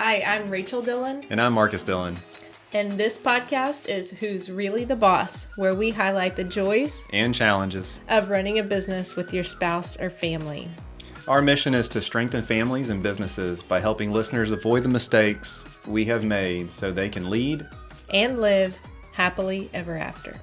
Hi, I'm Rachel Dillon. And I'm Marcus Dillon. And this podcast is Who's Really the Boss, where we highlight the joys and challenges of running a business with your spouse or family. Our mission is to strengthen families and businesses by helping listeners avoid the mistakes we have made so they can lead and live happily ever after.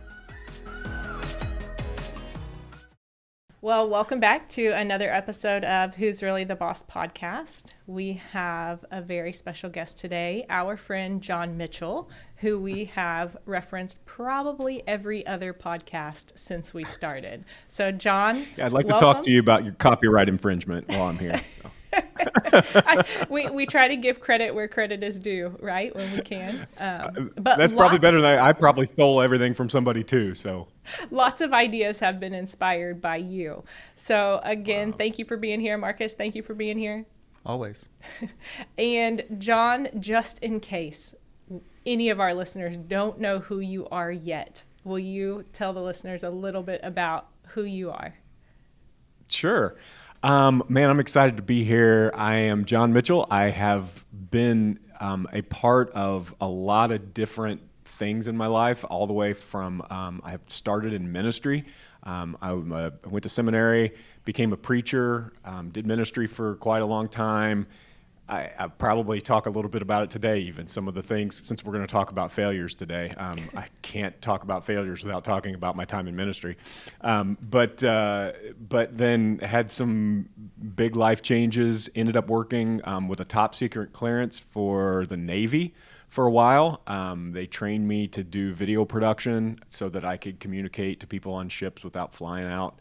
Well, welcome back to another episode of Who's Really the Boss podcast. We have a very special guest today, our friend John Mitchell, who we have referenced probably every other podcast since we started. So, John, I'd like welcome. to talk to you about your copyright infringement while I'm here. We try to give credit where credit is due, right, when we can. But that's probably better than I probably stole everything from somebody too. So lots of ideas have been inspired by you. So again, Thank you for being here, Marcus. Thank you for being here. always. And John, just in case any of our listeners don't know who you are yet, will you tell the listeners a little bit about who you are? Sure. Man, I'm excited to be here. I am John Mitchell. I have been a part of a lot of different things in my life, all the way from I have started in ministry. I went to seminary, became a preacher, did ministry for quite a long time. I probably talk a little bit about it today, even some of the things, since we're going to talk about failures today. I can't talk about failures without talking about my time in ministry. But then had some big life changes, ended up working with a top secret clearance for the Navy for a while. They trained me to do video production so that I could communicate to people on ships without flying out.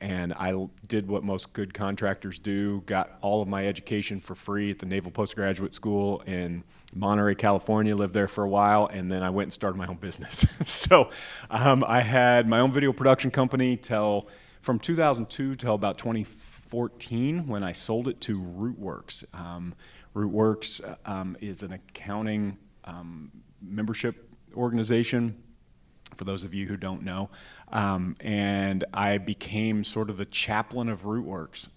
And I did what most good contractors do, got all of my education for free at the Naval Postgraduate School in Monterey, California, lived there for a while, and then I went and started my own business. So I had my own video production company from 2002 till about 2014 when I sold it to Rootworks. Rootworks is an accounting membership organization, for those of you who don't know. And I became sort of the chaplain of Rootworks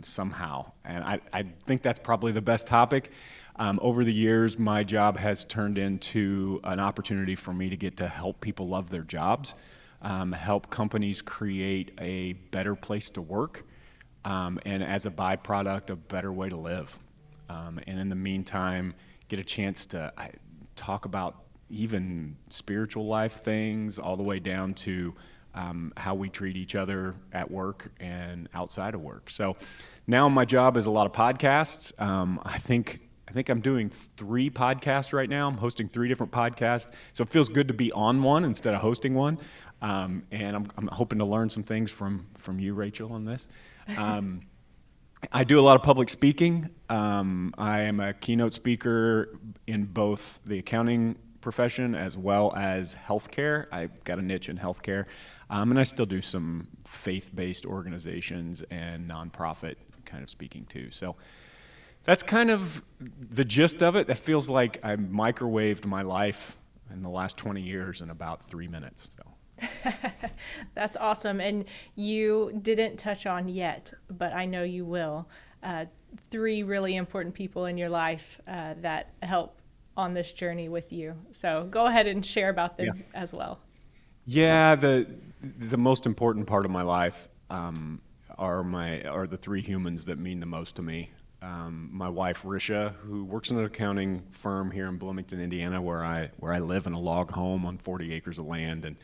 somehow. And I think that's probably the best topic. Over the years, my job has turned into an opportunity for me to get to help people love their jobs, help companies create a better place to work, and as a byproduct, a better way to live. And in the meantime, get a chance to talk about even spiritual life things, all the way down to how we treat each other at work and outside of work. So now my job is a lot of podcasts. I think I'm doing 3 podcasts right now. I'm hosting 3 different podcasts. So it feels good to be on one instead of hosting one. And I'm hoping to learn some things from you, Rachel, on this. I do a lot of public speaking. I am a keynote speaker in both the accounting profession as well as healthcare. I've got a niche in healthcare. And I still do some faith-based organizations and nonprofit kind of speaking too. So that's kind of the gist of it. It feels like I microwaved my life in the last 20 years in about 3 minutes. So. That's awesome. And you didn't touch on yet, but I know you will, 3 really important people in your life that help on this journey with you. So go ahead and share about them as well. Yeah, the most important part of my life are the 3 humans that mean the most to me. My wife Risha, who works in an accounting firm here in Bloomington, Indiana, where I live in a log home on 40 acres of land,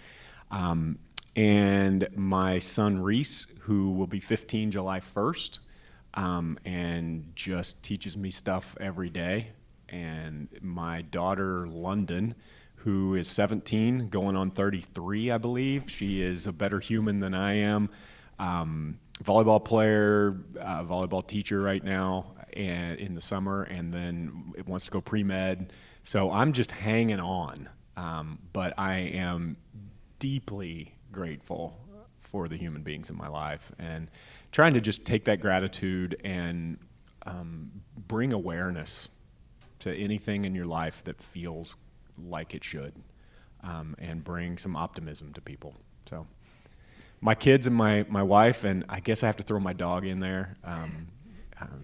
and my son Reese, who will be 15 July 1st, and just teaches me stuff every day. And my daughter London, who is 17, going on 33, I believe. She is a better human than I am. Volleyball player, volleyball teacher right now, and in the summer, and then it wants to go pre-med. So I'm just hanging on, but I am deeply grateful for the human beings in my life, and trying to just take that gratitude and bring awareness to anything in your life that feels like it should, and bring some optimism to people. So my kids and my wife, and I guess I have to throw my dog in there.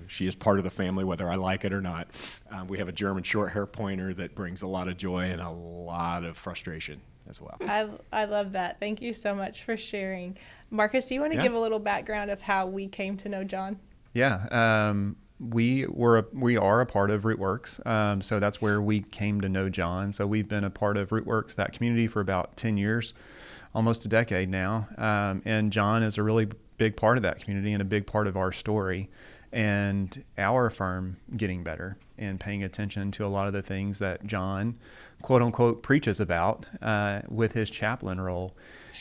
She is part of the family, whether I like it or not. We have a German short hair pointer that brings a lot of joy and a lot of frustration as well. I love that. Thank you so much for sharing. Marcus, do you want to Yeah. give a little background of how we came to know John? Yeah, we are a part of Rootworks, so that's where we came to know John. So we've been a part of Rootworks, that community, for about 10 years, almost a decade now. And John is a really big part of that community and a big part of our story and our firm getting better and paying attention to a lot of the things that John, quote unquote, preaches about with his chaplain role.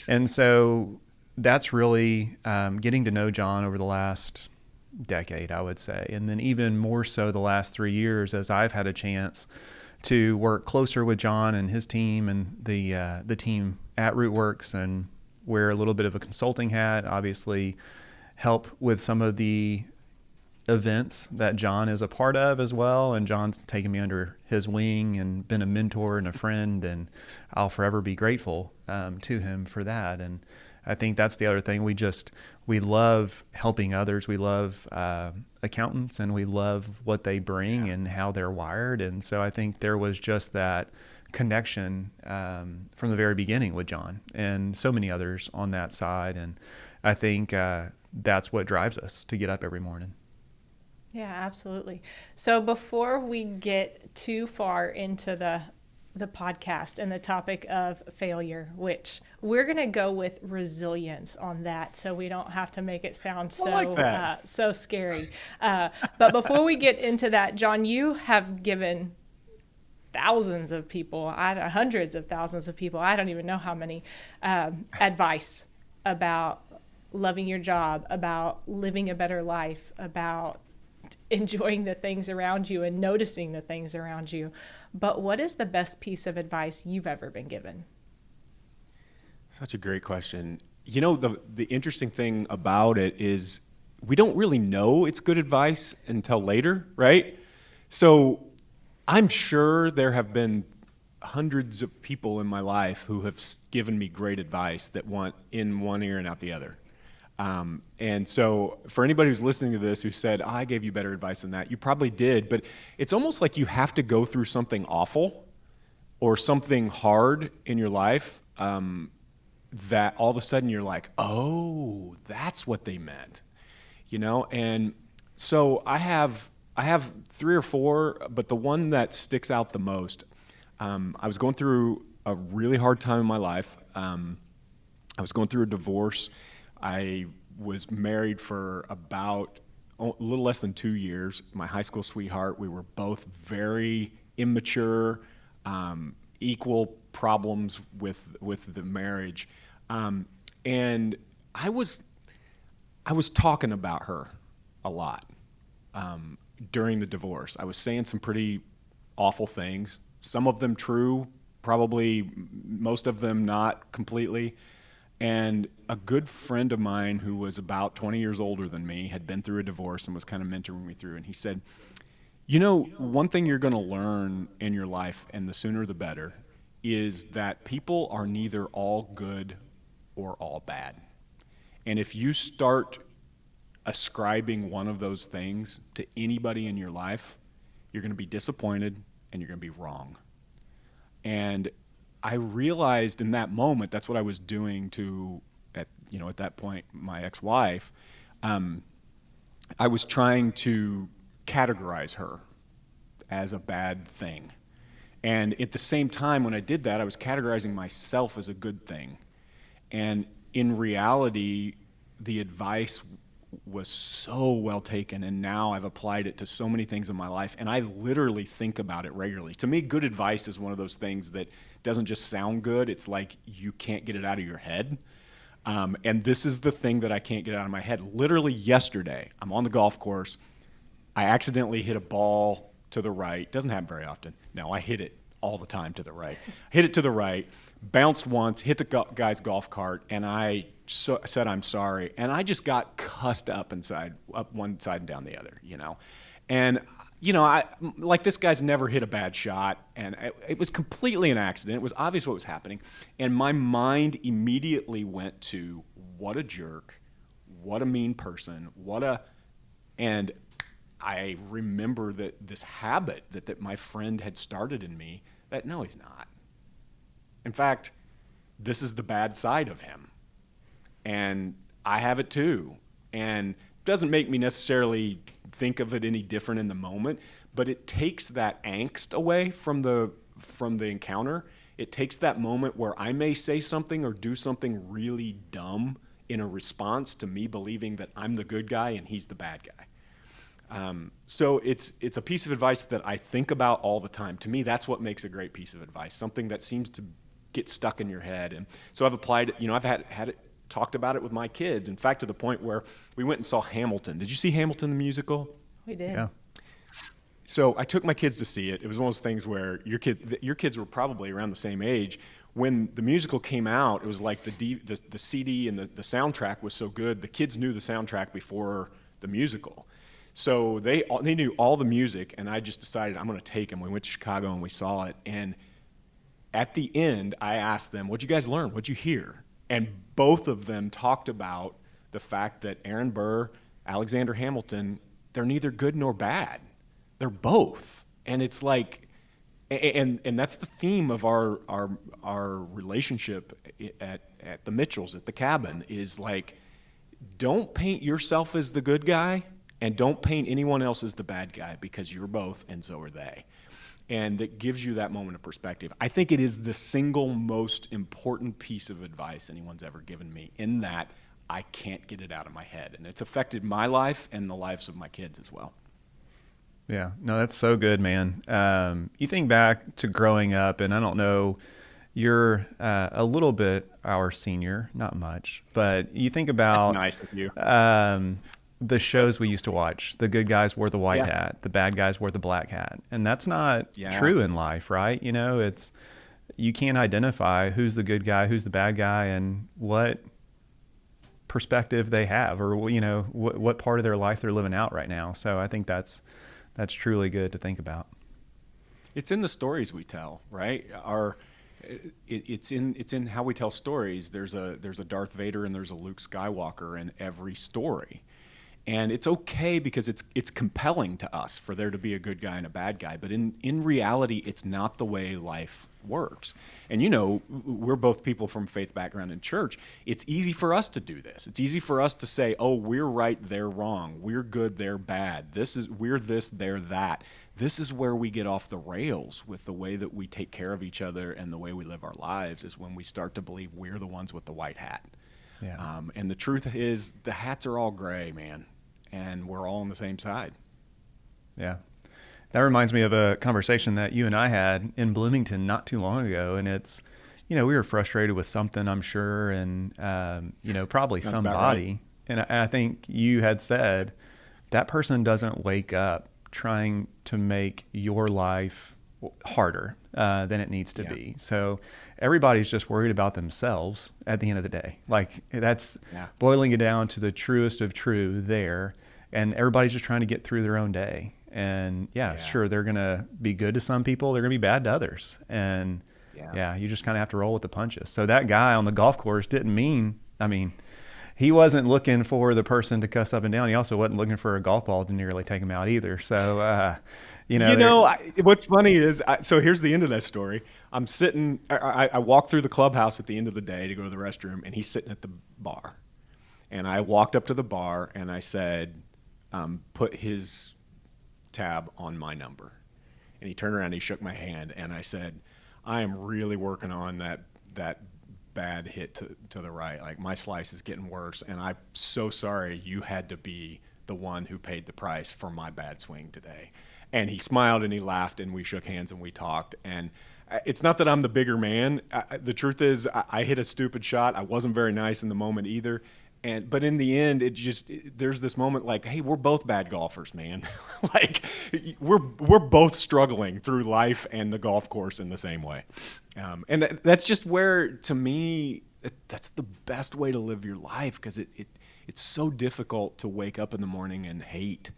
And so that's really getting to know John over the last decade, I would say. And then even more so the last 3 years, as I've had a chance to work closer with John and his team and the team at Rootworks and wear a little bit of a consulting hat, obviously help with some of the events that John is a part of as well. And John's taken me under his wing and been a mentor and a friend, and I'll forever be grateful to him for that. And I think that's the other thing. We love helping others. We love accountants, and we love what they bring and how they're wired. And so I think there was just that connection from the very beginning with John and so many others on that side. And I think that's what drives us to get up every morning. Yeah, absolutely. So before we get too far into the podcast and the topic of failure, which we're going to go with resilience on that, so we don't have to make it sound so scary. But before we get into that, John, you have given thousands of people, hundreds of thousands of people, I don't even know how many, advice about loving your job, about living a better life, about enjoying the things around you and noticing the things around you. But what is the best piece of advice you've ever been given? Such a great question. You know, the interesting thing about it is we don't really know it's good advice until later, right? So I'm sure there have been hundreds of people in my life who have given me great advice that went in one ear and out the other. And so for anybody who's listening to this who said, I gave you better advice than that, you probably did, but it's almost like you have to go through something awful or something hard in your life that all of a sudden you're like, oh, that's what they meant, you know? And so I have 3 or 4, but the one that sticks out the most, I was going through a really hard time in my life. I was going through a divorce. I was married for about a little less than 2 years. My high school sweetheart, we were both very immature, equal problems with the marriage. And I was talking about her a lot during the divorce. I was saying some pretty awful things, some of them true, probably most of them not completely. And a good friend of mine who was about 20 years older than me had been through a divorce and was kind of mentoring me through. And he said, you know, one thing you're going to learn in your life, and the sooner the better, is that people are neither all good or all bad. And if you start ascribing one of those things to anybody in your life, you're going to be disappointed and you're going to be wrong. And I realized in that moment that's what I was doing to, at that point, my ex-wife. I was trying to categorize her as a bad thing. And at the same time, when I did that, I was categorizing myself as a good thing. And in reality, the advice was so well taken, and now I've applied it to so many things in my life, and I literally think about it regularly. To me, good advice is one of those things that doesn't just sound good. It's like you can't get it out of your head. And this is the thing that I can't get out of my head. Literally yesterday, I'm on the golf course. I accidentally hit a ball to the right. Doesn't happen very often. No, I hit it all the time to the right. Hit it to the right, bounced once, hit the guy's golf cart, and I said I'm sorry. And I just got cussed up one side and down the other, you know. And, you know, I like this guy's never hit a bad shot, and it was completely an accident. It was obvious what was happening. And my mind immediately went to, what a jerk, what a mean person, and I remember that this habit that my friend had started in me, that no, he's not. In fact, this is the bad side of him. And I have it too. And it doesn't make me necessarily think of it any different in the moment, but it takes that angst away from the encounter. It takes that moment where I may say something or do something really dumb in a response to me believing that I'm the good guy and he's the bad guy. So it's a piece of advice that I think about all the time. To me, that's what makes a great piece of advice, something that seems to get stuck in your head. And so I've applied it, I've had it, talked about it with my kids. In fact, to the point where we went and saw Hamilton. Did you see Hamilton, the musical? We did. Yeah. So I took my kids to see it. It was one of those things where your kids were probably around the same age. When the musical came out, it was like the CD and the soundtrack was so good, the kids knew the soundtrack before the musical. So they knew all the music, and I just decided I'm going to take them. We went to Chicago and we saw it. And at the end, I asked them, "What'd you guys learn? What'd you hear?" And both of them talked about the fact that Aaron Burr, Alexander Hamilton, they're neither good nor bad. They're both. And it's like, and that's the theme of our relationship at the Mitchells, at the cabin, is like, don't paint yourself as the good guy and don't paint anyone else as the bad guy, because you're both and so are they. And that gives you that moment of perspective. I think it is the single most important piece of advice anyone's ever given me, in that I can't get it out of my head. And it's affected my life and the lives of my kids as well. Yeah, no, that's so good, man. You think back to growing up, and I don't know, you're a little bit our senior, not much, but you think about Nice of you. The shows we used to watch. The good guys wore the white hat, the bad guys wore the black hat, and that's not true in life, right? It's, you can't identify who's the good guy, who's the bad guy, and what perspective they have, or what part of their life they're living out right now. So I think that's truly good to think about. It's in the stories we tell, right? It's in how we tell stories. There's a Darth Vader and there's a Luke Skywalker in every story. And it's okay because it's compelling to us for there to be a good guy and a bad guy. But in reality, it's not the way life works. And we're both people from faith background in church. It's easy for us to do this. It's easy for us to say, oh, we're right, they're wrong. We're good, they're bad. We're this, they're that. This is where we get off the rails with the way that we take care of each other and the way we live our lives, is when we start to believe we're the ones with the white hat. Yeah. And the truth is, the hats are all gray, man. And we're all on the same side. Yeah. That reminds me of a conversation that you and I had in Bloomington not too long ago. And it's, we were frustrated with something, I'm sure, and, probably Sounds somebody. Right. And I think you had said that person doesn't wake up trying to make your life harder than it needs to be. So everybody's just worried about themselves at the end of the day. Like, that's boiling it down to the truest of true there. And everybody's just trying to get through their own day. And sure, they're going to be good to some people. They're going to be bad to others. And you just kind of have to roll with the punches. So that guy on the golf course he wasn't looking for the person to cuss up and down. He also wasn't looking for a golf ball to nearly take him out either. So, what's funny is, so here's the end of that story. I'm sitting, I walked through the clubhouse at the end of the day to go to the restroom, and he's sitting at the bar. And I walked up to the bar and I said, put his tab on my number. And he turned around and he shook my hand, and I said, I am really working on that bad hit to the right. Like, my slice is getting worse, and I'm so sorry you had to be the one who paid the price for my bad swing today. And he smiled and he laughed, and we shook hands and we talked. And it's not that I'm the bigger man. The truth is, I hit a stupid shot. I wasn't very nice in the moment either. But in the end, there's this moment like, hey, we're both bad golfers, man. Like, we're both struggling through life and the golf course in the same way. And that's just where, to me, that's the best way to live your life, because it's so difficult to wake up in the morning and hate.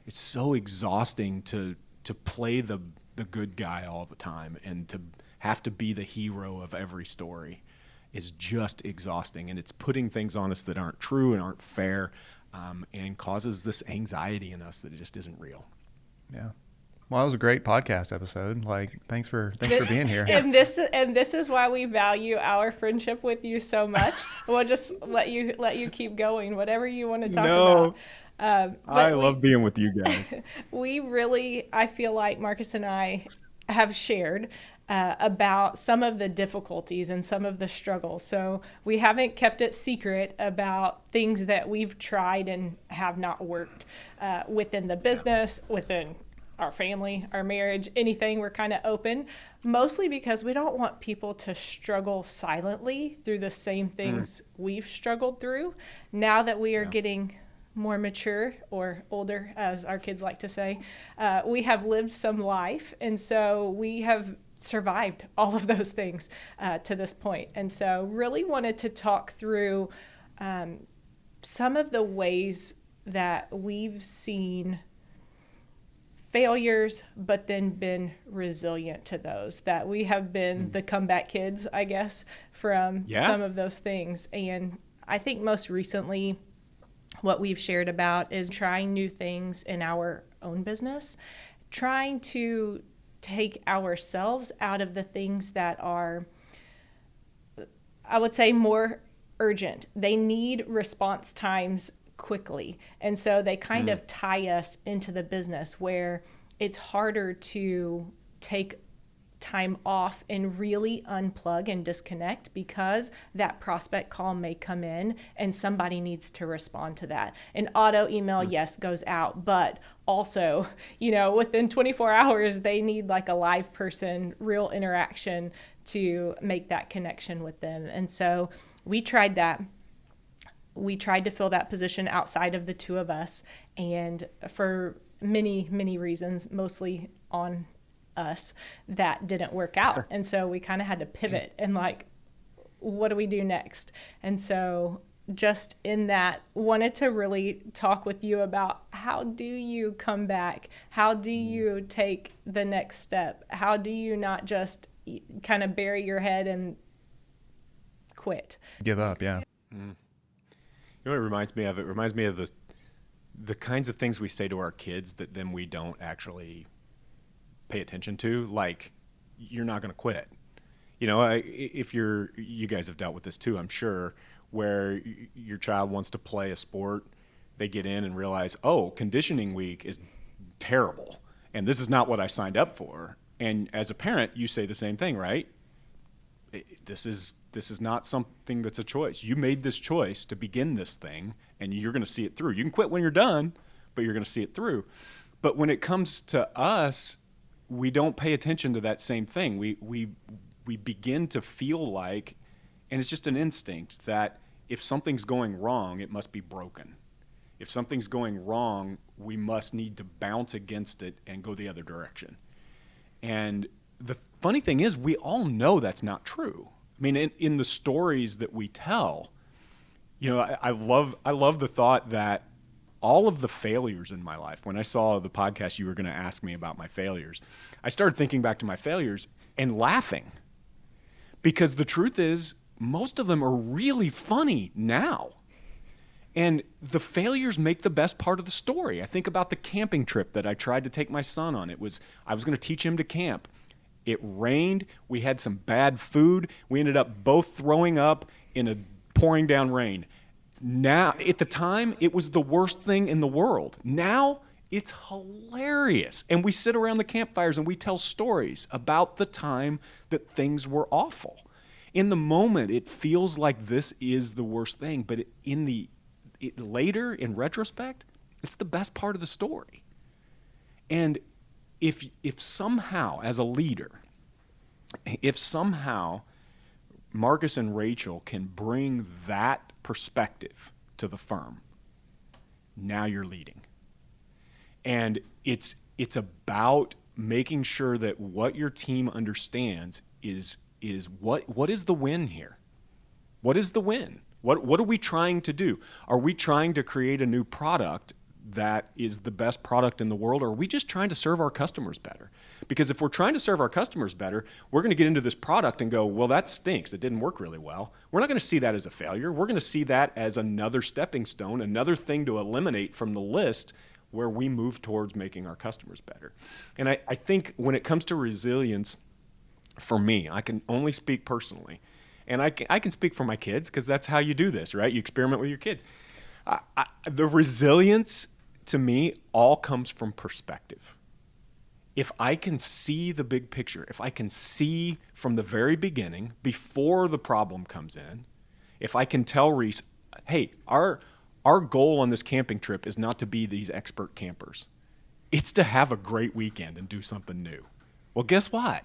It's so exhausting to play the good guy all the time, and to have to be the hero of every story is just exhausting, and it's putting things on us that aren't true and aren't fair. and causes this anxiety in us that it just isn't real. Yeah. Well, that was a great podcast episode. Like, thanks for being here. And this is why we value our friendship with you so much. We'll just let you keep going, whatever you want to talk about. I love being with you guys. I feel like Marcus and I have shared about some of the difficulties and some of the struggles. So we haven't kept it secret about things that we've tried and have not worked within the business, within our family, our marriage, anything. We're kind of open, mostly because we don't want people to struggle silently through the same things we've struggled through. Now that we are getting more mature, or older, as our kids like to say, we have lived some life. And so we have survived all of those things to this point. And so really wanted to talk through some of the ways that we've seen failures, but then been resilient to those, that we have been the comeback kids, I guess, from some of those things. And I think most recently, what we've shared about is trying new things in our own business, trying to take ourselves out of the things that are, I would say, more urgent. They need response times quickly. And so they kind of tie us into the business where it's harder to take time off and really unplug and disconnect, because that prospect call may come in and somebody needs to respond to that. An auto email, yes, goes out, but also, within 24 hours, they need like a live person, real interaction to make that connection with them. And so we tried that. We tried to fill that position outside of the two of us, and for many, many reasons, mostly on us, that didn't work out. And so we kind of had to pivot and like, what do we do next? And so just in that, wanted to really talk with you about, how do you come back? How do you take the next step? How do you not just kind of bury your head and quit? Give up, yeah. You know what it reminds me of? It reminds me of the kinds of things we say to our kids that then we don't actually pay attention to, like, you're not going to quit. If you guys have dealt with this too, I'm sure, where your child wants to play a sport, they get in and realize, oh, conditioning week is terrible, and this is not what I signed up for. And as a parent, you say the same thing, right? This is not something that's a choice. You made this choice to begin this thing, and you're going to see it through. You can quit when you're done, but you're going to see it through. But when it comes to us, we don't pay attention to that same thing. We begin to feel like, and it's just an instinct, that if something's going wrong, it must be broken. If something's going wrong, we must need to bounce against it and go the other direction. And the funny thing is, we all know that's not true. I mean, in the stories that we tell, I love the thought that all of the failures in my life, when I saw the podcast you were going to ask me about my failures, I started thinking back to my failures and laughing, because the truth is, most of them are really funny now. And the failures make the best part of the story. I think about the camping trip that I tried to take my son on. I was going to teach him to camp. It rained. We had some bad food. We ended up both throwing up in a pouring down rain. Now, at the time, it was the worst thing in the world. Now, it's hilarious. And we sit around the campfires and we tell stories about the time that things were awful. In the moment, it feels like this is the worst thing, but later, in retrospect, it's the best part of the story. And if somehow, as a leader, if somehow Marcus and Rachel can bring that perspective to the firm, now you're leading. And it's about making sure that what your team understands is what is the win here? What is the win? What are we trying to do? Are we trying to create a new product that is the best product in the world, or are we just trying to serve our customers better? Because if we're trying to serve our customers better, we're going to get into this product and go, well, that stinks. It didn't work really well. We're not going to see that as a failure. We're going to see that as another stepping stone, another thing to eliminate from the list where we move towards making our customers better. And I think when it comes to resilience, for me, I can only speak personally. And I can speak for my kids, because that's how you do this, right? You experiment with your kids. The resilience, to me, all comes from perspective. If I can see the big picture, if I can see from the very beginning, before the problem comes in, if I can tell Reese, hey, our goal on this camping trip is not to be these expert campers. It's to have a great weekend and do something new. Well, guess what?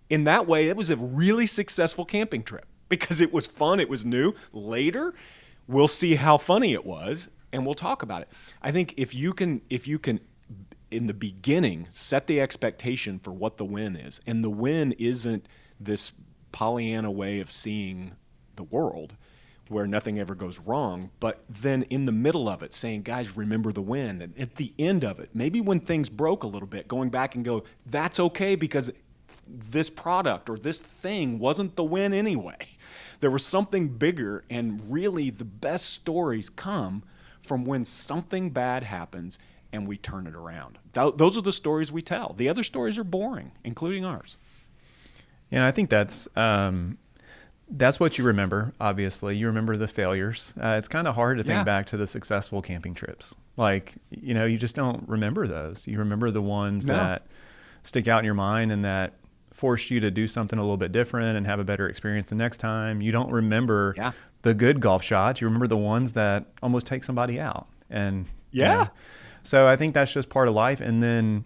In that way, it was a really successful camping trip because it was fun, it was new. Later, we'll see how funny it was, and we'll talk about it. I think if you can, in the beginning, set the expectation for what the win is, and the win isn't this Pollyanna way of seeing the world where nothing ever goes wrong, but then in the middle of it saying, guys, remember the win. And at the end of it, maybe when things broke a little bit, going back and go, that's okay because this product or this thing wasn't the win anyway. There was something bigger, and really the best stories come from when something bad happens and we turn it around. Those are the stories we tell. The other stories are boring, including ours. Yeah, I think that's what you remember, obviously. You remember the failures. It's kind of hard to think back to the successful camping trips. Like, you just don't remember those. You remember the ones that stick out in your mind and that forced you to do something a little bit different and have a better experience the next time. You don't remember the good golf shots. You remember the ones that almost take somebody out. And so I think that's just part of life. And then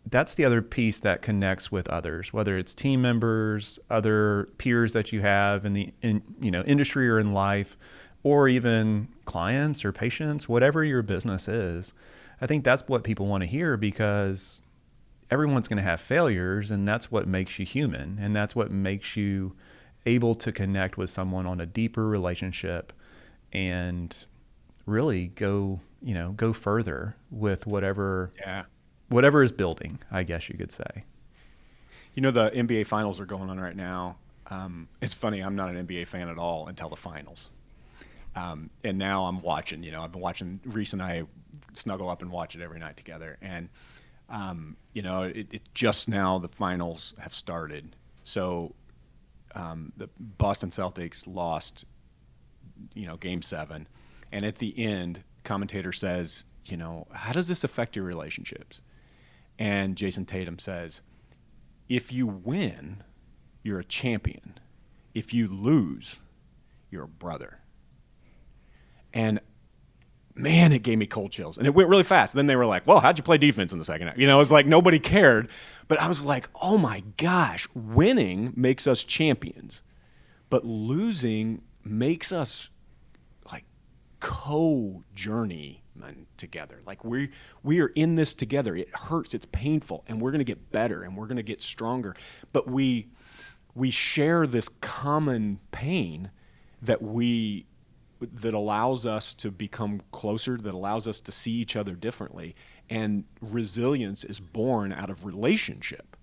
that's the other piece that connects with others, whether it's team members, other peers that you have in the industry or in life, or even clients or patients, whatever your business is. I think that's what people want to hear, because everyone's going to have failures, and that's what makes you human, and that's what makes you able to connect with someone on a deeper relationship and really go further with whatever is building, I guess you could say. The NBA finals are going on right now. It's funny, I'm not an NBA fan at all until the finals. And now I'm watching, I've been watching, Reese and I snuggle up and watch it every night together. And, it just now the finals have started. So the Boston Celtics lost, Game 7. And at the end, commentator says, how does this affect your relationships? And Jason Tatum says, if you win, you're a champion. If you lose, you're a brother. And man, it gave me cold chills. And it went really fast. Then they were like, well, how'd you play defense in the second half? It was like nobody cared. But I was like, oh my gosh, winning makes us champions. But losing makes us like co-journey together. Like we are in this together. It hurts, it's painful, and we're going to get better and we're going to get stronger. But we share this common pain that allows us to become closer, that allows us to see each other differently. And resilience is born out of relationship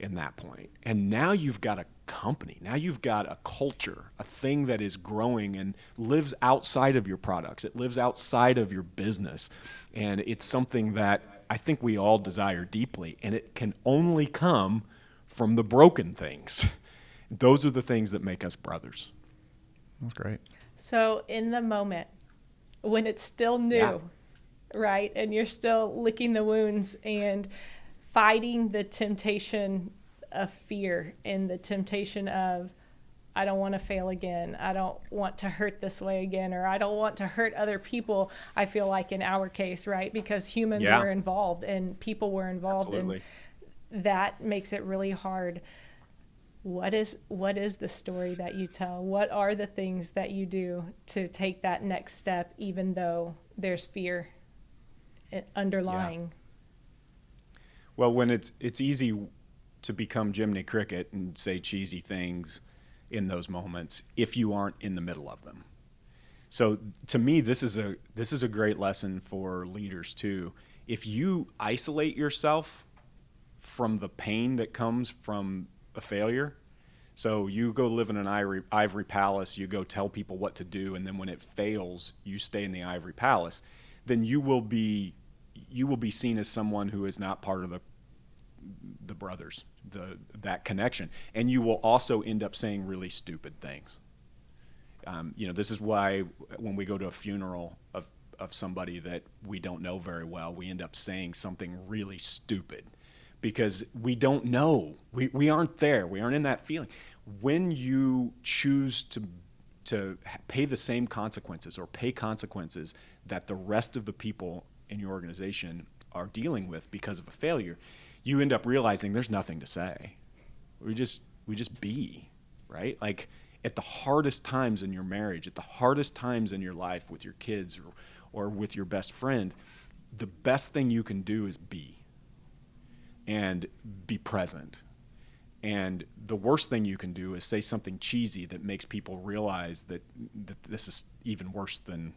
in that point. And now you've got a company. Now you've got a culture, a thing that is growing and lives outside of your products. It lives outside of your business. And it's something that I think we all desire deeply. And it can only come from the broken things. Those are the things that make us brothers. That's great. So in the moment, when it's still new, right, and you're still licking the wounds and fighting the temptation of fear and the temptation of, I don't want to fail again, I don't want to hurt this way again, or I don't want to hurt other people, I feel like in our case, right, because humans were involved and people were involved. Absolutely. And that makes it really hard. What is the story that you tell? What are the things that you do to take that next step, even though there's fear underlying? Yeah. Well, when it's easy to become Jiminy Cricket and say cheesy things in those moments if you aren't in the middle of them. So to me, this is a great lesson for leaders too. If you isolate yourself from the pain that comes from a failure, so you go live in an ivory palace, you go tell people what to do, and then when it fails, you stay in the ivory palace, then you will be seen as someone who is not part of the brothers, that connection, and you will also end up saying really stupid things. This is why when we go to a funeral of somebody that we don't know very well, we end up saying something really stupid because we don't know. We aren't there. We aren't in that feeling. When you choose to pay the same consequences or pay consequences that the rest of the people in your organization are dealing with because of a failure, you end up realizing there's nothing to say. We just be, right? Like at the hardest times in your marriage, at the hardest times in your life with your kids or with your best friend, the best thing you can do is be and be present. And the worst thing you can do is say something cheesy that makes people realize that this is even worse than,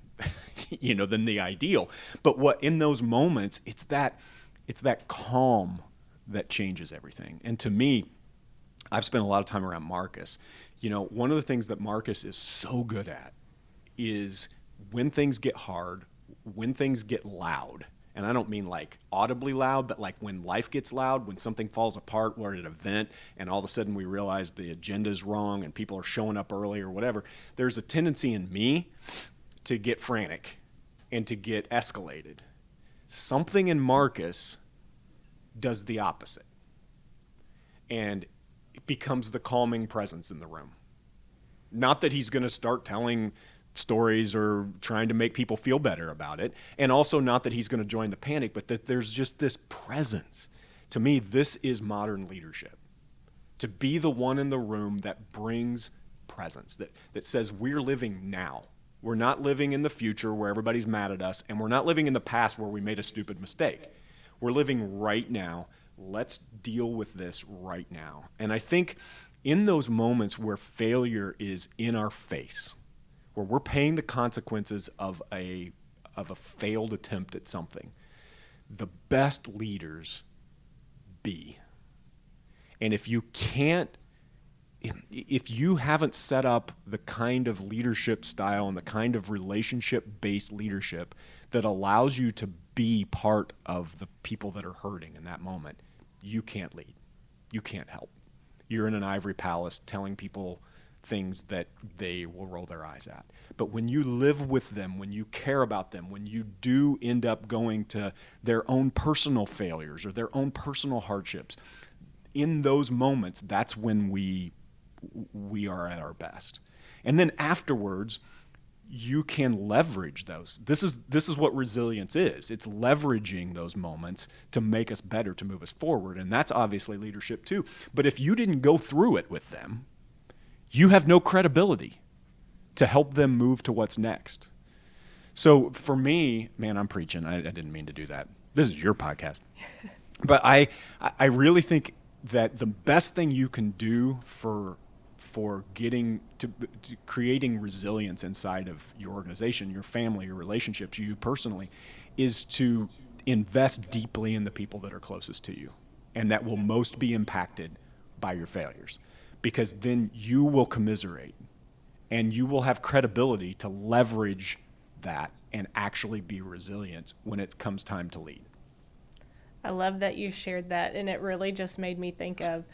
than the ideal. But what in those moments, it's that calm that changes everything. And to me, I've spent a lot of time around Marcus. One of the things that Marcus is so good at is when things get hard, when things get loud, and I don't mean like audibly loud, but like when life gets loud, when something falls apart, we're at an event, and all of a sudden we realize the agenda's wrong and people are showing up early or whatever, there's a tendency in me to get frantic and to get escalated. Something in Marcus does the opposite. And it becomes the calming presence in the room. Not that he's going to start telling stories or trying to make people feel better about it, and also not that he's going to join the panic, but that there's just this presence. To me, this is modern leadership. To be the one in the room that brings presence, that says we're living now. We're not living in the future where everybody's mad at us, and we're not living in the past where we made a stupid mistake. We're living right now. Let's deal with this right now. And I think in those moments where failure is in our face, where we're paying the consequences of a failed attempt at something, the best leaders be. And if you haven't set up the kind of leadership style and the kind of relationship-based leadership that allows you to be part of the people that are hurting in that moment, you can't lead. You can't help. You're in an ivory palace telling people things that they will roll their eyes at. But when you live with them, when you care about them, when you do end up going to their own personal failures or their own personal hardships, in those moments, that's when we are at our best. And then afterwards, you can leverage those. This is what resilience is. It's leveraging those moments to make us better, to move us forward. And that's obviously leadership too. But if you didn't go through it with them, you have no credibility to help them move to what's next. So for me, man, I'm preaching. I didn't mean to do that. This is your podcast. But I really think that the best thing you can do for getting to creating resilience inside of your organization, your family, your relationships, you personally, is to invest deeply in the people that are closest to you and that will most be impacted by your failures. Because then you will commiserate and you will have credibility to leverage that and actually be resilient when it comes time to lead. I love that you shared that, and it really just made me think of,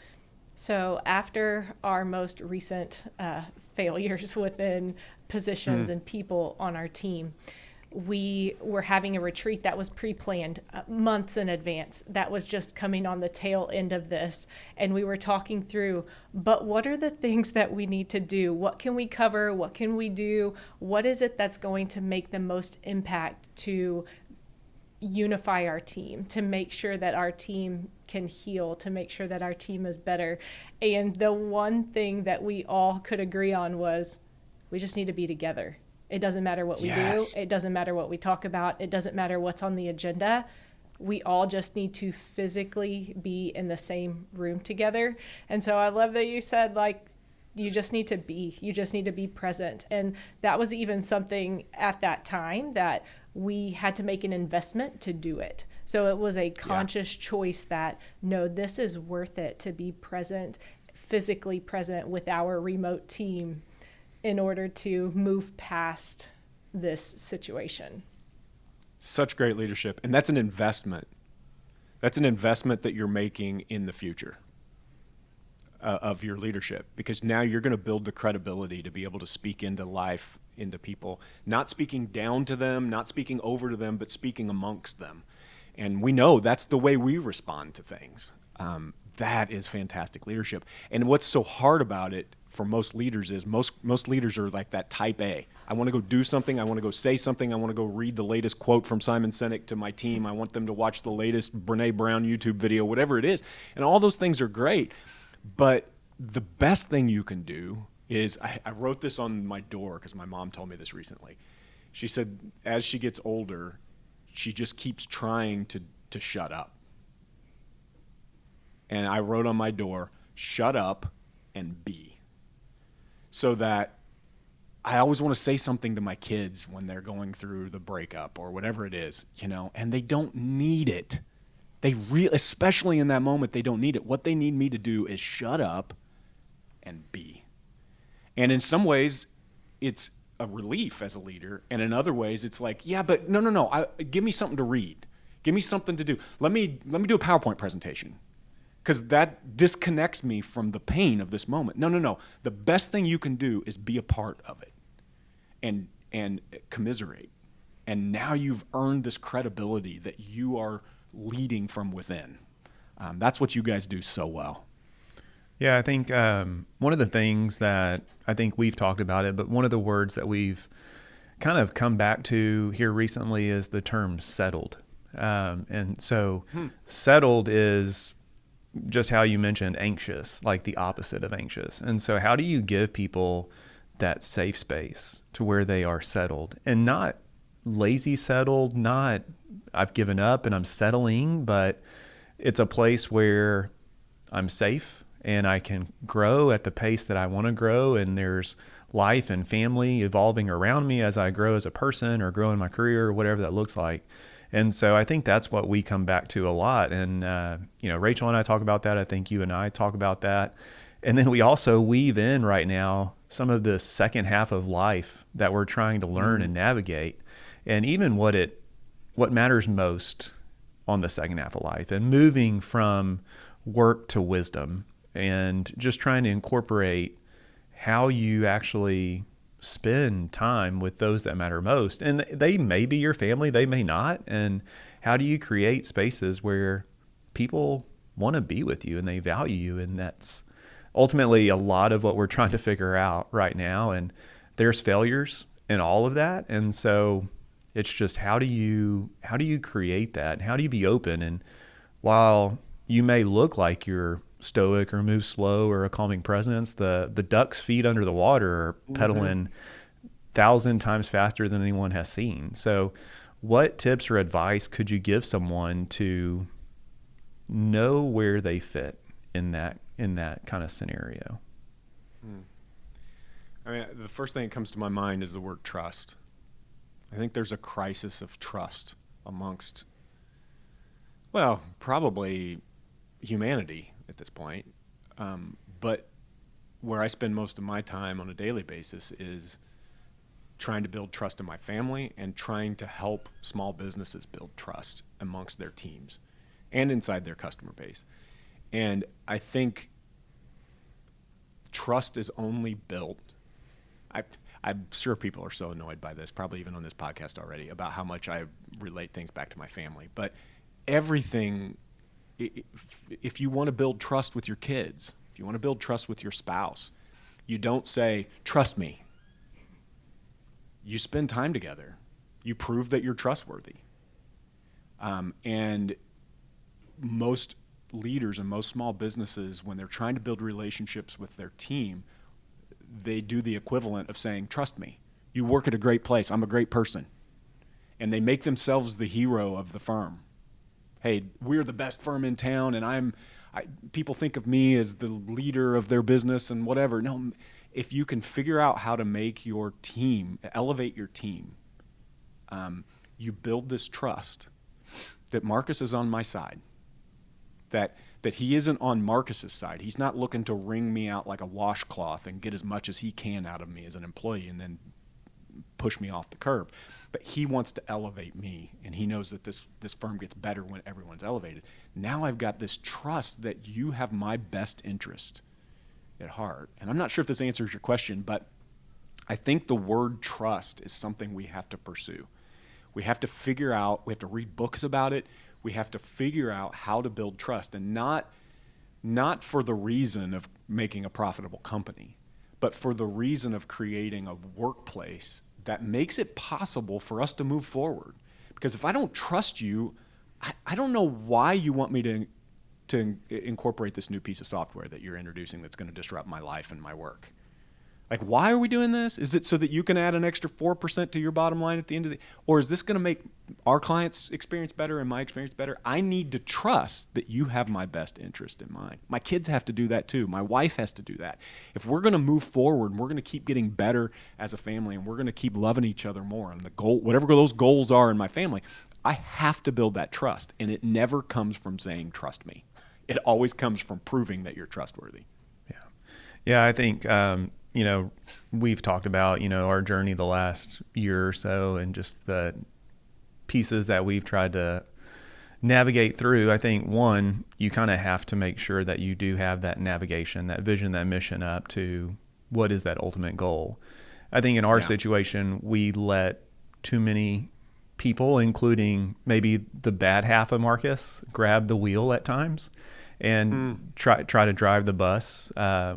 so after our most recent failures within positions and people on our team, we were having a retreat that was pre-planned months in advance. That was just coming on the tail end of this. And we were talking through, but what are the things that we need to do? What can we cover? What can we do? What is it that's going to make the most impact to unify our team, to make sure that our team can heal, to make sure that our team is better? And the one thing that we all could agree on was we just need to be together. It doesn't matter what we do. It doesn't matter what we talk about. It doesn't matter what's on the agenda. We all just need to physically be in the same room together. And so I love that you said, like, You just need to be. You just need to be present. And that was even something at that time that we had to make an investment to do it. So it was a conscious choice that, no, this is worth it to be present, physically present with our remote team in order to move past this situation. Such great leadership. And that's an investment. That's an investment that you're making in the future of your leadership, because now you're going to build the credibility to be able to speak into life, into people, not speaking down to them, not speaking over to them, but speaking amongst them. And we know that's the way we respond to things. That is fantastic leadership. And what's so hard about it for most leaders is most leaders are like that type A. I want to go do something. I want to go say something. I want to go read the latest quote from Simon Sinek to my team. I want them to watch the latest Brene Brown YouTube video, whatever it is. And all those things are great. But the best thing you can do is, I wrote this on my door because my mom told me this recently. She said, as she gets older, she just keeps trying to shut up. And I wrote on my door, shut up and be. So that I always want to say something to my kids when they're going through the breakup or whatever it is, and they don't need it. Especially in that moment, they don't need it. What they need me to do is shut up and be. And in some ways, it's a relief as a leader. And in other ways, it's like, yeah, but no. Give me something to read. Give me something to do. Let me do a PowerPoint presentation, because that disconnects me from the pain of this moment. No. The best thing you can do is be a part of it and commiserate. And now you've earned this credibility that you are leading from within. That's what you guys do so well. Yeah, I think one of the things that I think we've talked about it, but one of the words that we've kind of come back to here recently is the term settled. And so settled is just how you mentioned anxious, like the opposite of anxious. And so how do you give people that safe space to where they are settled, and not lazy settled, not I've given up and I'm settling, but it's a place where I'm safe and I can grow at the pace that I want to grow. And there's life and family evolving around me as I grow as a person or grow in my career or whatever that looks like. And so I think that's what we come back to a lot. And, Rachel and I talk about that. I think you and I talk about that. And then we also weave in right now some of the second half of life that we're trying to learn and navigate, and even what matters most on the second half of life, and moving from work to wisdom, and just trying to incorporate how you actually spend time with those that matter most. And they may be your family, they may not. And how do you create spaces where people want to be with you and they value you? And that's ultimately a lot of what we're trying to figure out right now. And there's failures in all of that. And so it's just, how do you create that? How do you be open? And while you may look like you're stoic or move slow or a calming presence, the duck's feet under the water are pedaling 1,000 times faster than anyone has seen. So what tips or advice could you give someone to know where they fit in that kind of scenario? I mean, the first thing that comes to my mind is the word trust. I think there's a crisis of trust amongst, well, probably humanity at this point. But where I spend most of my time on a daily basis is trying to build trust in my family and trying to help small businesses build trust amongst their teams and inside their customer base. And I think trust is only built. I'm sure people are so annoyed by this, probably even on this podcast already, about how much I relate things back to my family. But everything, if you want to build trust with your kids, if you want to build trust with your spouse, you don't say, trust me. You spend time together. You prove that you're trustworthy. And most leaders and most small businesses, when they're trying to build relationships with their team, they do the equivalent of saying, trust me. You work at a great place. I'm a great person. And they make themselves the hero of the firm. Hey, we're the best firm in town, and people think of me as the leader of their business and whatever. No, if you can figure out how to make your team, elevate your team, you build this trust that Marcus is on my side, that he isn't on Marcus's side. He's not looking to wring me out like a washcloth and get as much as he can out of me as an employee and then push me off the curb. But he wants to elevate me, and he knows that this firm gets better when everyone's elevated. Now I've got this trust that you have my best interest at heart. And I'm not sure if this answers your question, but I think the word trust is something we have to pursue. We have to figure out, we have to read books about it. We have to figure out how to build trust, and not for the reason of making a profitable company, but for the reason of creating a workplace that makes it possible for us to move forward. Because if I don't trust you, I don't know why you want me to incorporate this new piece of software that you're introducing that's going to disrupt my life and my work. Like, why are we doing this? Is it so that you can add an extra 4% to your bottom line at the end of or is this going to make our clients' experience better and my experience better? I need to trust that you have my best interest in mind. My kids have to do that too. My wife has to do that. If we're going to move forward and we're going to keep getting better as a family and we're going to keep loving each other more, and the goal, whatever those goals are in my family, I have to build that trust. And it never comes from saying, trust me. It always comes from proving that you're trustworthy. Yeah, I think, we've talked about, our journey the last year or so and just the pieces that we've tried to navigate through. I think, one, you kind of have to make sure that you do have that navigation, that vision, that mission up to what is that ultimate goal. I think in our situation, we let too many people, including maybe the bad half of Marcus, grab the wheel at times and try to drive the bus,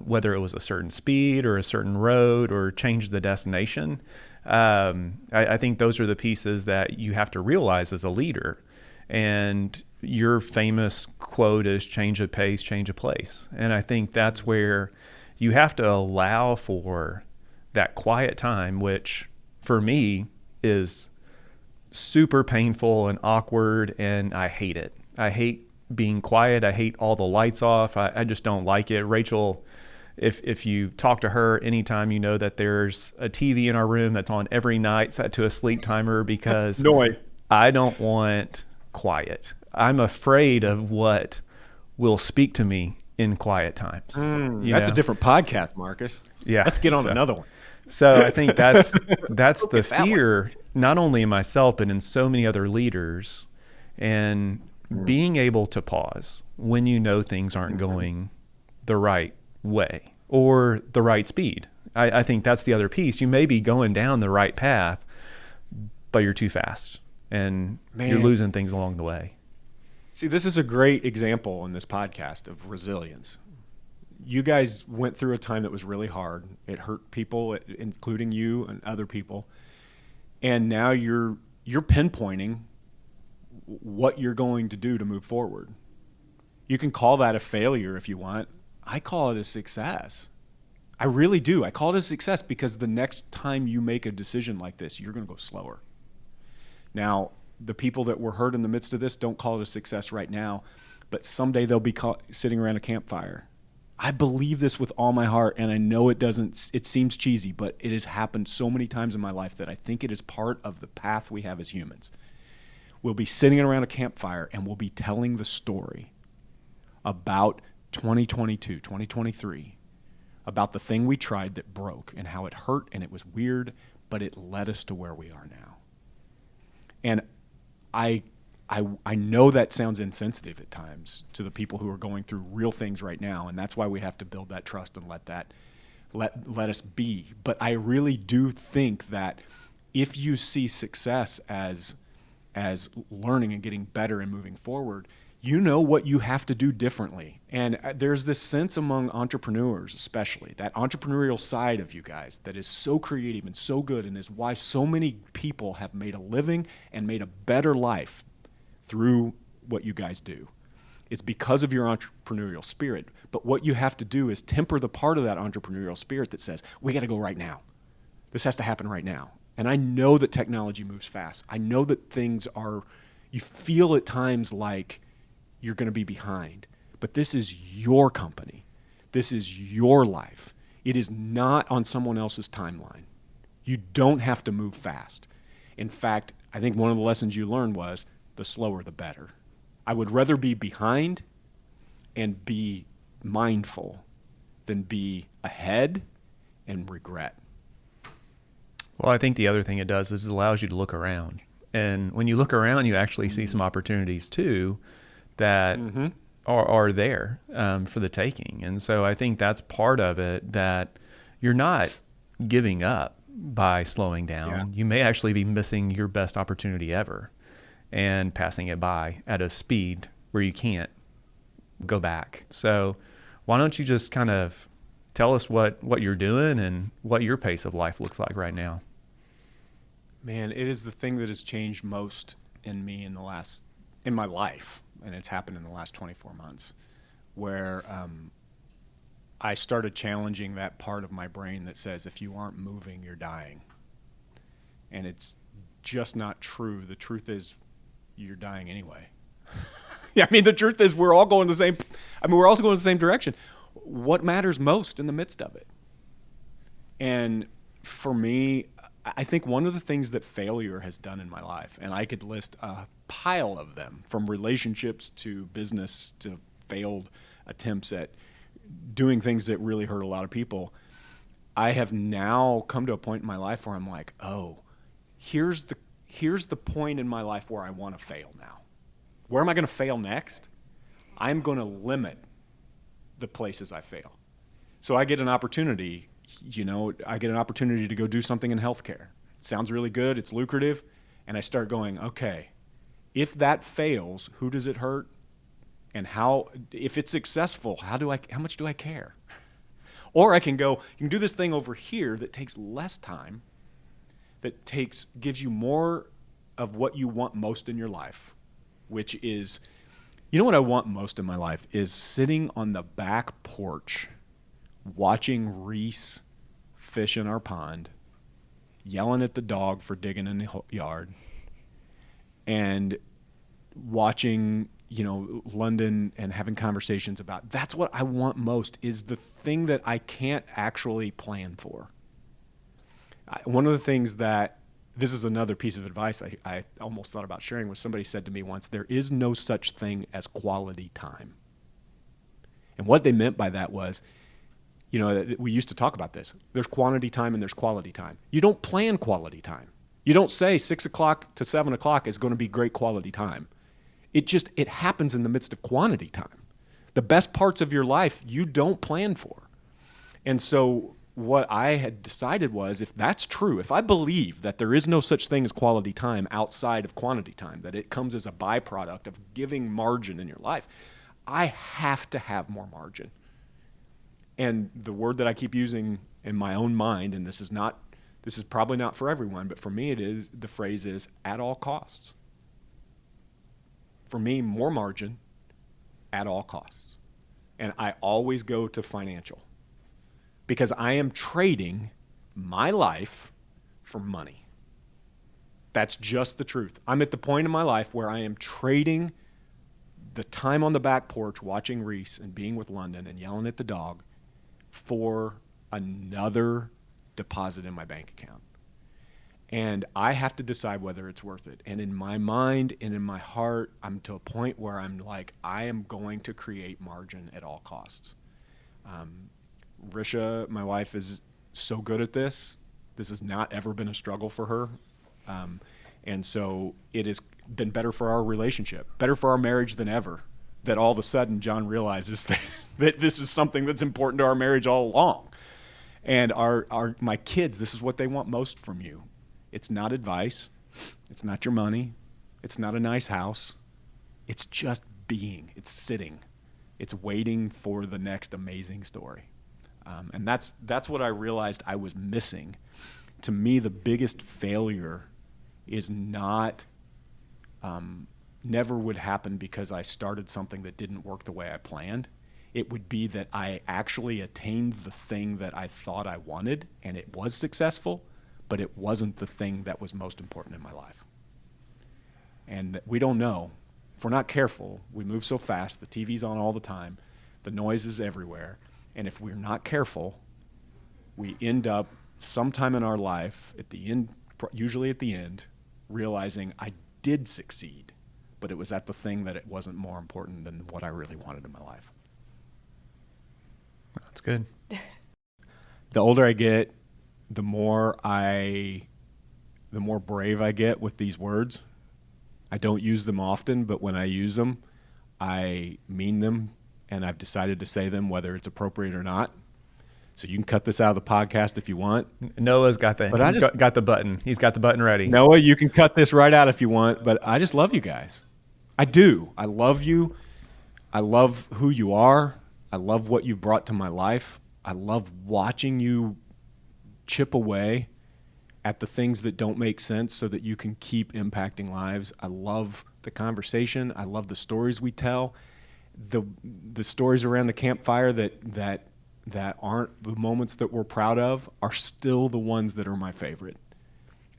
whether it was a certain speed or a certain road or change the destination. I think those are the pieces that you have to realize as a leader. And your famous quote is change of pace, change of place. And I think that's where you have to allow for that quiet time, which for me is super painful and awkward, and I hate it. I hate being quiet. I hate all the lights off. I just don't like it. Rachel, if you talk to her anytime, you know that there's a TV in our room that's on every night set to a sleep timer because Noise. I don't want quiet. I'm afraid of what will speak to me in quiet times. That's a different podcast, Marcus. Yeah. Let's get on another one. So I think that's the fear, not only in myself, but in so many other leaders. And being able to pause when you know things aren't going the right way or the right speed. I think that's the other piece. You may be going down the right path, but you're too fast and you're losing things along the way. See, this is a great example in this podcast of resilience. You guys went through a time that was really hard. It hurt people, including you and other people. And now you're pinpointing what you're going to do to move forward. You can call that a failure if you want. I call it a success. I really do. I call it a success because the next time you make a decision like this, you're going to go slower. Now, the people that were hurt in the midst of this don't call it a success right now, but someday they'll be sitting around a campfire. I believe this with all my heart, and I know it seems cheesy, but it has happened so many times in my life that I think it is part of the path we have as humans. We'll be sitting around a campfire and we'll be telling the story about 2022, 2023, about the thing we tried that broke and how it hurt and it was weird, but it led us to where we are now. And I know that sounds insensitive at times to the people who are going through real things right now, and that's why we have to build that trust and let us be. But I really do think that if you see success as learning and getting better and moving forward, you know what you have to do differently. And there's this sense among entrepreneurs, especially, that entrepreneurial side of you guys that is so creative and so good, and is why so many people have made a living and made a better life through what you guys do. It's because of your entrepreneurial spirit. But what you have to do is temper the part of that entrepreneurial spirit that says, we got to go right now. This has to happen right now. And I know that technology moves fast. I know that you feel at times like you're going to be behind. But this is your company. This is your life. It is not on someone else's timeline. You don't have to move fast. In fact, I think one of the lessons you learned was the slower the better. I would rather be behind and be mindful than be ahead and regret. Well, I think the other thing it does is it allows you to look around. And when you look around, you actually see some opportunities too that are there for the taking. And so I think that's part of it, that you're not giving up by slowing down. Yeah. You may actually be missing your best opportunity ever and passing it by at a speed where you can't go back. So why don't you just kind of tell us what you're doing and what your pace of life looks like right now? Man, it is the thing that has changed most in me in my life, and it's happened in the last 24 months, where I started challenging that part of my brain that says, if you aren't moving, you're dying. And it's just not true. The truth is, you're dying anyway. Yeah, I mean, the truth is we're all going we're also going the same direction. What matters most in the midst of it? And for me, I think one of the things that failure has done in my life, and I could list a pile of them, from relationships to business to failed attempts at doing things that really hurt a lot of people, I have now come to a point in my life where I'm like, oh, here's the point in my life where I want to fail now. Where am I going to fail next? I'm going to limit the places I fail. So I get an opportunity, to go do something in healthcare. It sounds really good. It's lucrative. And I start going, okay, if that fails, who does it hurt? And if it's successful, how much do I care? Or I can go, you can do this thing over here that takes less time, that gives you more of what you want most in your life, which is, what I want most in my life is sitting on the back porch, watching Reese fish in our pond, yelling at the dog for digging in the yard, and watching, London and having conversations about. That's what I want most, is the thing that I can't actually plan for. One of the things this is another piece of advice I almost thought about sharing, was somebody said to me once, there is no such thing as quality time. And what they meant by that was, we used to talk about this. There's quantity time and there's quality time. You don't plan quality time. You don't say 6 o'clock to 7 o'clock is going to be great quality time. It happens in the midst of quantity time. The best parts of your life, you don't plan for. And so what I had decided was, if that's true, if I believe that there is no such thing as quality time outside of quantity time, that it comes as a byproduct of giving margin in your life, I have to have more margin. And the word that I keep using in my own mind, and this is probably not for everyone, but for me the phrase is at all costs. For me, more margin at all costs. And I always go to financial, because I am trading my life for money. That's just the truth. I'm at the point in my life where I am trading the time on the back porch watching Reese and being with London and yelling at the dog for another deposit in my bank account. And I have to decide whether it's worth it. And in my mind and in my heart, I'm to a point where I'm like, I am going to create margin at all costs. Risha, my wife, is so good at this. This has not ever been a struggle for her. And so it has been better for our relationship, better for our marriage than ever, that all of a sudden John realizes that this is something that's important to our marriage all along. And my kids, this is what they want most from you. It's not advice. It's not your money. It's not a nice house. It's just being. It's sitting. It's waiting for the next amazing story. And that's what I realized I was missing. To me, the biggest failure is never would happen because I started something that didn't work the way I planned. It would be that I actually attained the thing that I thought I wanted, and it was successful, but it wasn't the thing that was most important in my life. And we don't know if we're not careful, we move so fast, the TV's on all the time, the noise is everywhere, and if we're not careful, we end up sometime in our life, at the end, usually at the end, realizing I did succeed, but it was at the thing that it wasn't more important than what I really wanted in my life. That's good. The older I get, the more brave I get with these words. I don't use them often, but when I use them, I mean them, and I've decided to say them whether it's appropriate or not. So you can cut this out of the podcast if you want. Noah's got the got the button. He's got the button ready. Noah, you can cut this right out if you want, but I just love you guys. I do. I love you. I love who you are. I love what you've brought to my life. I love watching you chip away at the things that don't make sense so that you can keep impacting lives. I love the conversation. I love the stories we tell. The stories around the campfire that aren't the moments that we're proud of are still the ones that are my favorite.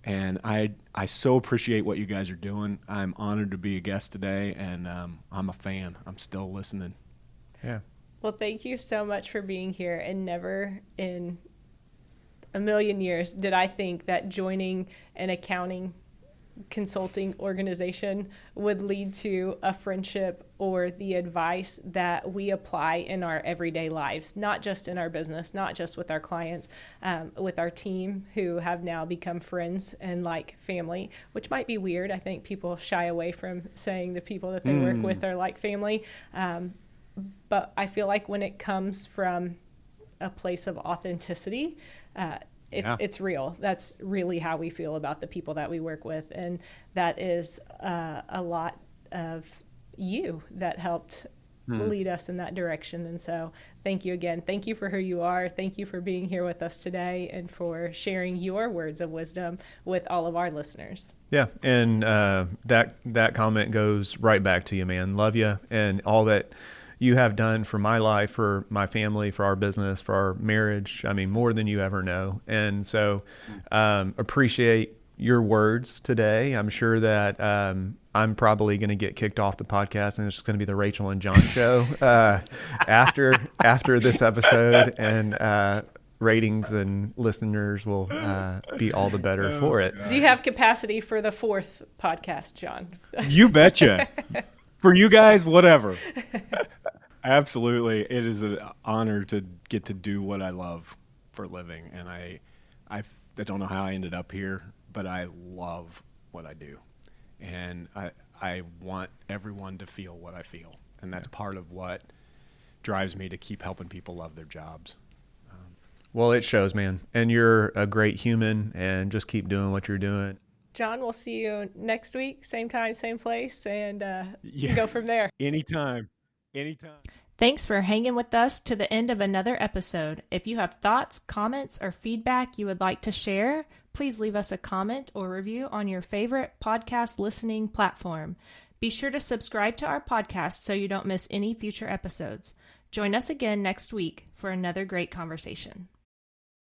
And I so appreciate what you guys are doing. I'm honored to be a guest today, and I'm a fan. I'm still listening. Yeah. Well, thank you so much for being here. And never in a million years did I think that joining an accounting consulting organization would lead to a friendship or the advice that we apply in our everyday lives, not just in our business, not just with our clients, with our team who have now become friends and like family, which might be weird. I think people shy away from saying the people that they work with are like family. But I feel like when it comes from a place of authenticity, it's real. That's really how we feel about the people that we work with. And that is a lot of you that helped lead us in that direction. And so thank you again. Thank you for who you are. Thank you for being here with us today and for sharing your words of wisdom with all of our listeners. Yeah. And that comment goes right back to you, man. Love you. And all that you have done for my life, for my family, for our business, for our marriage. I mean, more than you ever know. And so appreciate your words today. I'm sure that I'm probably going to get kicked off the podcast, and it's just going to be the Rachel and John show after this episode, and ratings and listeners will be all the better for it. Do you have capacity for the fourth podcast, John? You betcha. For you guys, whatever. Absolutely. It is an honor to get to do what I love for a living. And I don't know how I ended up here, but I love what I do. And I want everyone to feel what I feel. And that's part of what drives me to keep helping people love their jobs. Well, it shows, man. And you're a great human, and just keep doing what you're doing. John, we'll see you next week, same time, same place, and go from there. Anytime. Thanks for hanging with us to the end of another episode. If you have thoughts, comments, or feedback you would like to share, please leave us a comment or review on your favorite podcast listening platform. Be sure to subscribe to our podcast so you don't miss any future episodes. Join us again next week for another great conversation.